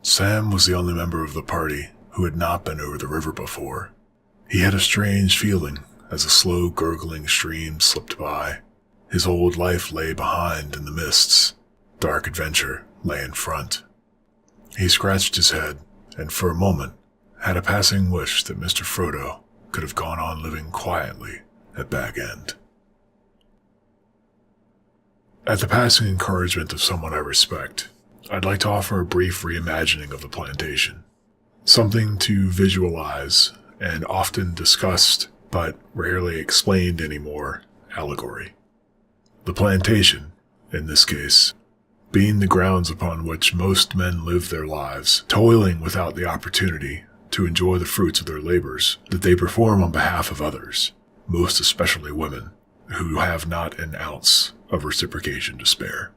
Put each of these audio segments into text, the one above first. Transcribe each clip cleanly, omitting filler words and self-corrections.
Sam was the only member of the party who had not been over the river before. He had a strange feeling as a slow gurgling stream slipped by. His old life lay behind in the mists. Dark adventure lay in front. He scratched his head and for a moment had a passing wish that Mr. Frodo could have gone on living quietly at Bag End. At the passing encouragement of someone I respect, I'd like to offer a brief reimagining of the plantation. Something to visualize and often discussed but rarely explained anymore allegory. The plantation, in this case, being the grounds upon which most men live their lives, toiling without the opportunity to enjoy the fruits of their labors that they perform on behalf of others, most especially women, who have not an ounce of reciprocation to spare.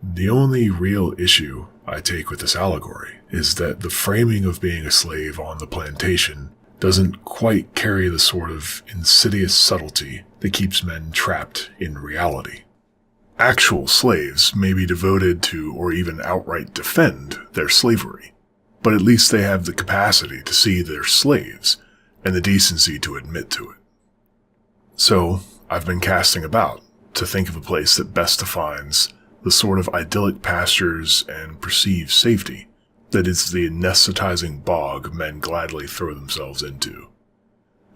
The only real issue I take with this allegory is that the framing of being a slave on the plantation doesn't quite carry the sort of insidious subtlety that keeps men trapped in reality. Actual slaves may be devoted to or even outright defend their slavery, but at least they have the capacity to see they're slaves and the decency to admit to it. So, I've been casting about to think of a place that best defines the sort of idyllic pastures and perceived safety that is the anesthetizing bog men gladly throw themselves into.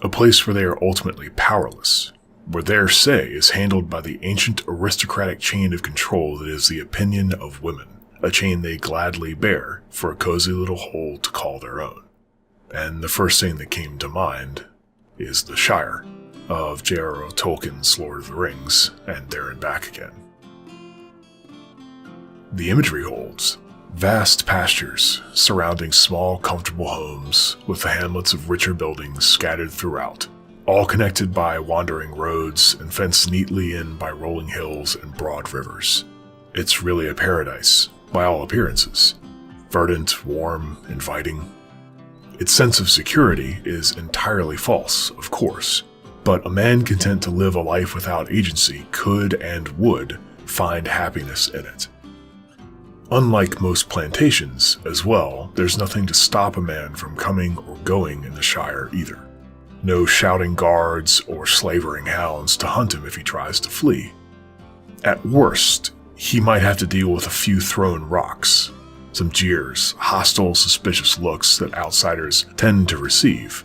A place where they are ultimately powerless, where their say is handled by the ancient aristocratic chain of control that is the opinion of women, a chain they gladly bear for a cozy little hole to call their own. And the first thing that came to mind is the Shire of J.R.R. Tolkien's Lord of the Rings, and There and Back Again. The imagery holds vast pastures surrounding small, comfortable homes with the hamlets of richer buildings scattered throughout, all connected by wandering roads and fenced neatly in by rolling hills and broad rivers. It's really a paradise, by all appearances. Verdant, warm, inviting. Its sense of security is entirely false, of course, but a man content to live a life without agency could and would find happiness in it. Unlike most plantations, as well, there's nothing to stop a man from coming or going in the Shire either. No shouting guards or slavering hounds to hunt him if he tries to flee. At worst, he might have to deal with a few thrown rocks, some jeers, hostile, suspicious looks that outsiders tend to receive,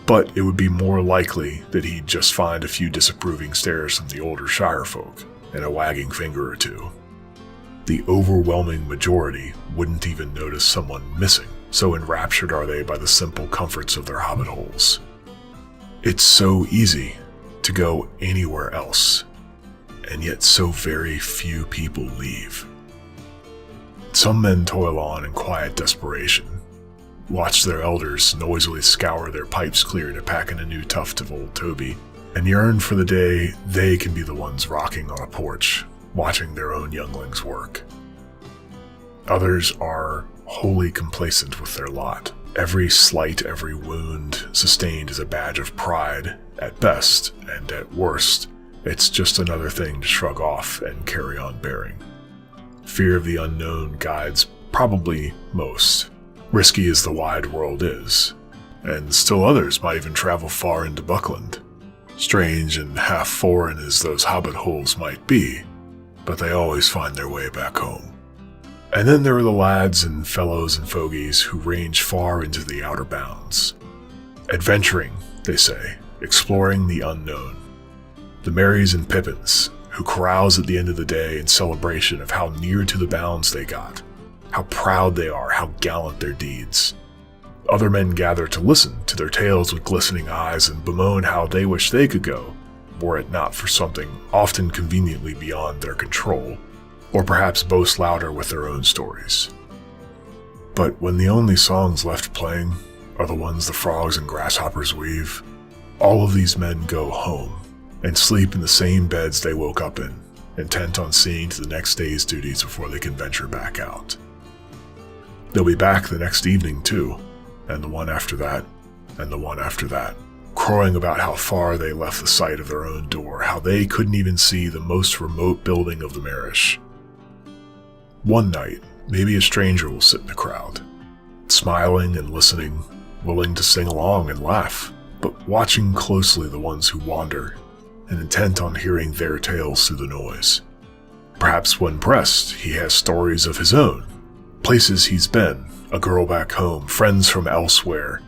but it would be more likely that he'd just find a few disapproving stares from the older Shire folk and a wagging finger or two. The overwhelming majority wouldn't even notice someone missing, so enraptured are they by the simple comforts of their hobbit holes. It's so easy to go anywhere else, and yet so very few people leave. Some men toil on in quiet desperation, watch their elders noisily scour their pipes clear to pack in a new tuft of old Toby, and yearn for the day they can be the ones rocking on a porch, watching their own younglings work. Others are wholly complacent with their lot. Every slight, every wound sustained is a badge of pride at best, and at worst, it's just another thing to shrug off and carry on bearing. Fear of the unknown guides probably most, risky as the wide world is, and still others might even travel far into Buckland. Strange and half foreign as those hobbit holes might be, but they always find their way back home. And then there are the lads and fellows and fogies who range far into the outer bounds. Adventuring, they say, exploring the unknown. The Merrys and Pippins, who carouse at the end of the day in celebration of how near to the bounds they got, how proud they are, how gallant their deeds. Other men gather to listen to their tales with glistening eyes and bemoan how they wish they could go, were it not for something often conveniently beyond their control, or perhaps boast louder with their own stories. But when the only songs left playing are the ones the frogs and grasshoppers weave, all of these men go home and sleep in the same beds they woke up in, intent on seeing to the next day's duties before they can venture back out. They'll be back the next evening too, and the one after that, and the one after that, crowing about how far they left the sight of their own door, how they couldn't even see the most remote building of the Marish. One night, Maybe a stranger will sit in the crowd, smiling and listening, willing to sing along and laugh, but watching closely the ones who wander and intent on hearing their tales through the noise. Perhaps when pressed, he has stories of his own, places he's been, a girl back home, friends from elsewhere,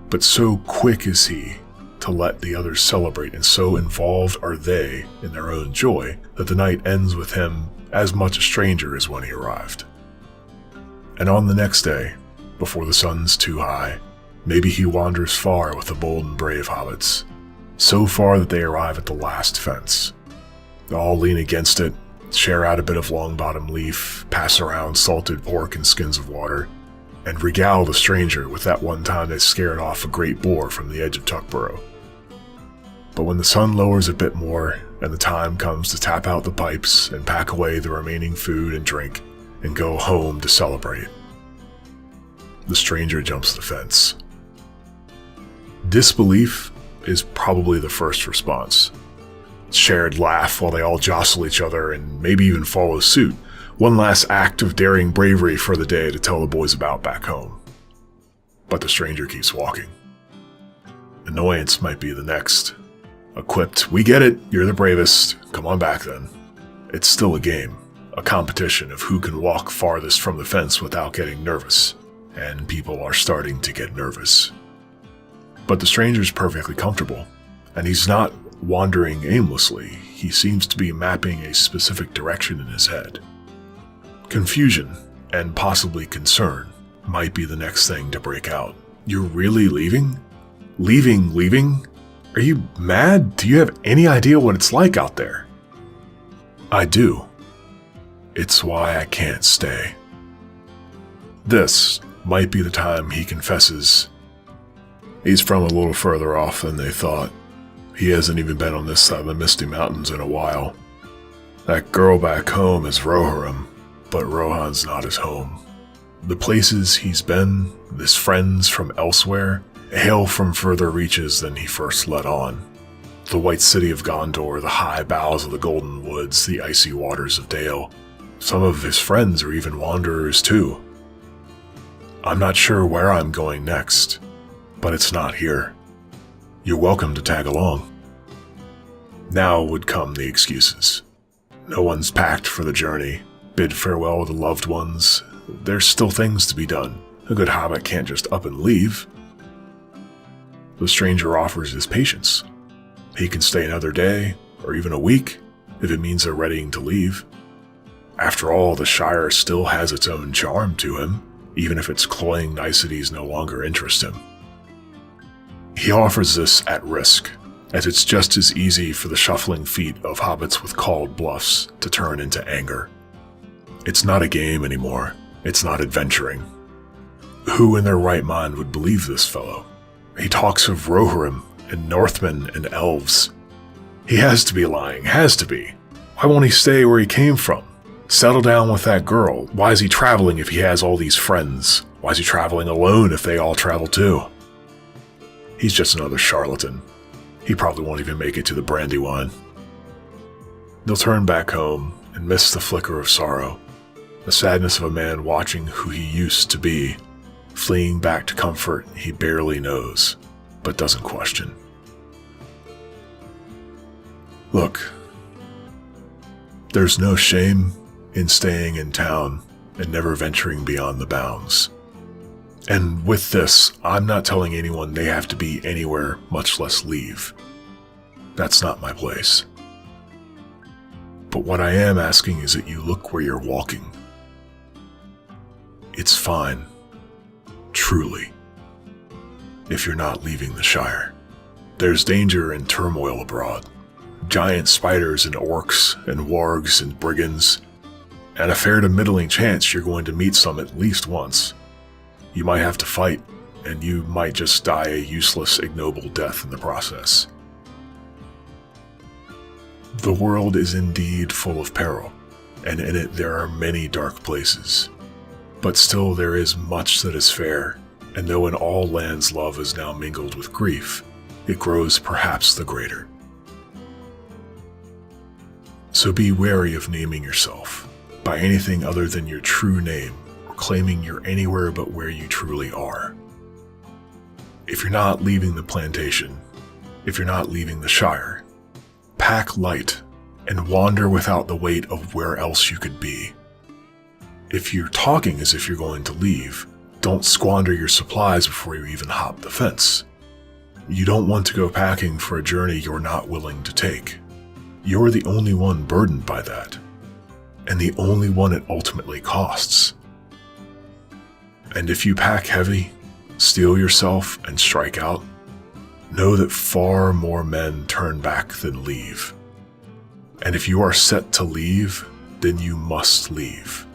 but so quick is he to let the others celebrate, and so involved are they in their own joy that the night ends with him as much a stranger as when he arrived. And on the next day, before the sun's too high, maybe he wanders far with the bold and brave hobbits, so far that they arrive at the last fence. They all lean against it, share out a bit of long-bottom leaf, pass around salted pork and skins of water, and regale the stranger with that one time they scared off a great boar from the edge of Tuckborough. But when the sun lowers a bit more, and the time comes to tap out the pipes and pack away the remaining food and drink, and go home to celebrate, the stranger jumps the fence. Disbelief is probably the first response. Shared laugh while they all jostle each other and maybe even follow suit. One last act of daring bravery for the day to tell the boys about back home. But the stranger keeps walking. Annoyance might be the next. A quipped, "We get it, you're the bravest, come on back then." It's still a game, a competition of who can walk farthest from the fence without getting nervous, and people are starting to get nervous. But the stranger's perfectly comfortable, and he's not wandering aimlessly. He seems to be mapping a specific direction in his head. Confusion, and possibly concern, might be the next thing to break out. "You're really leaving? Leaving? Are you mad? Do you have any idea what it's like out there?" "I do. It's why I can't stay." This might be the time he confesses he's from a little further off than they thought. He hasn't even been on this side of the Misty Mountains in a while. That girl back home is Rohirrim, but Rohan's not his home. The places he's been, his friends from elsewhere, hail from further reaches than he first let on. The white city of Gondor, the high boughs of the Golden Woods, the icy waters of Dale. Some of his friends are even wanderers too. "I'm not sure where I'm going next, but it's not here. You're welcome to tag along." Now would come the excuses. No one's packed for the journey, bid farewell to loved ones. There's still things to be done. A good hobbit can't just up and leave. The stranger offers his patience. He can stay another day, or even a week, if it means they're readying to leave. After all, the Shire still has its own charm to him, even if its cloying niceties no longer interest him. He offers this at risk, as it's just as easy for the shuffling feet of hobbits with called bluffs to turn into anger. It's not a game anymore. It's not adventuring. Who in their right mind would believe this fellow? He talks of Rohirrim and Northmen and elves. He has to be lying, has to be. Why won't he stay where he came from? Settle down with that girl. Why is he traveling if he has all these friends? Why is he traveling alone if they all travel too? He's just another charlatan. He probably won't even make it to the Brandywine. They'll turn back home and miss the flicker of sorrow, the sadness of a man watching who he used to be, fleeing back to comfort he barely knows, but doesn't question. Look, there's no shame in staying in town and never venturing beyond the bounds. And with this, I'm not telling anyone they have to be anywhere, much less leave. That's not my place. But what I am asking is that you look where you're walking. It's fine, truly, if you're not leaving the Shire. There's danger and turmoil abroad. Giant spiders and orcs and wargs and brigands, and a fair to middling chance you're going to meet some at least once. You might have to fight, and you might just die a useless, ignoble death in the process. The world is indeed full of peril, and in it there are many dark places. But still there is much that is fair, and though in all lands love is now mingled with grief, it grows perhaps the greater. So be wary of naming yourself by anything other than your true name claiming you're anywhere but where you truly are. If you're not leaving the plantation, if you're not leaving the Shire, pack light and wander without the weight of where else you could be. If you're talking as if you're going to leave, don't squander your supplies before you even hop the fence. You don't want to go packing for a journey you're not willing to take. You're the only one burdened by that, and the only one it ultimately costs. And if you pack heavy, steel yourself, and strike out, know that far more men turn back than leave. And if you are set to leave, then you must leave.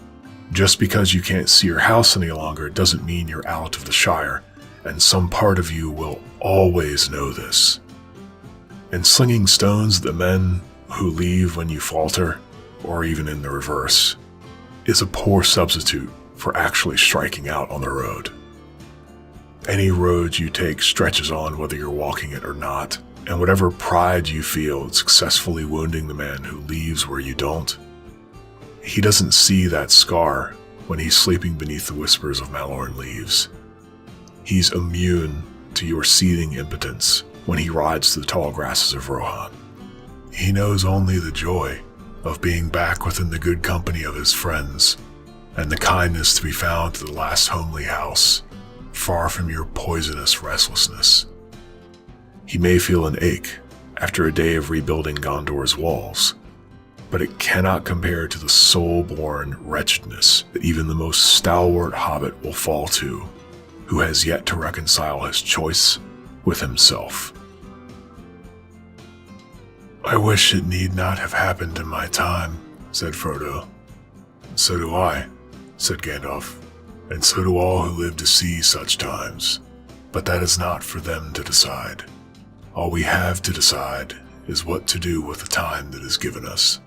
Just because you can't see your house any longer doesn't mean you're out of the Shire, and some part of you will always know this. And slinging stones at the men who leave when you falter, or even in the reverse, is a poor substitute for actually striking out on the road. Any road you take stretches on whether you're walking it or not, and whatever pride you feel in successfully wounding the man who leaves where you don't, he doesn't see that scar when he's sleeping beneath the whispers of Malorn leaves. He's immune to your seething impotence when he rides through the tall grasses of Rohan. He knows only the joy of being back within the good company of his friends, and the kindness to be found to the last homely house, far from your poisonous restlessness. He may feel an ache after a day of rebuilding Gondor's walls, but it cannot compare to the soul-born wretchedness that even the most stalwart hobbit will fall to, who has yet to reconcile his choice with himself. "I wish it need not have happened in my time," said Frodo. "So do I," said Gandalf, "and so do all who live to see such times. But that is not for them to decide. All we have to decide is what to do with the time that is given us."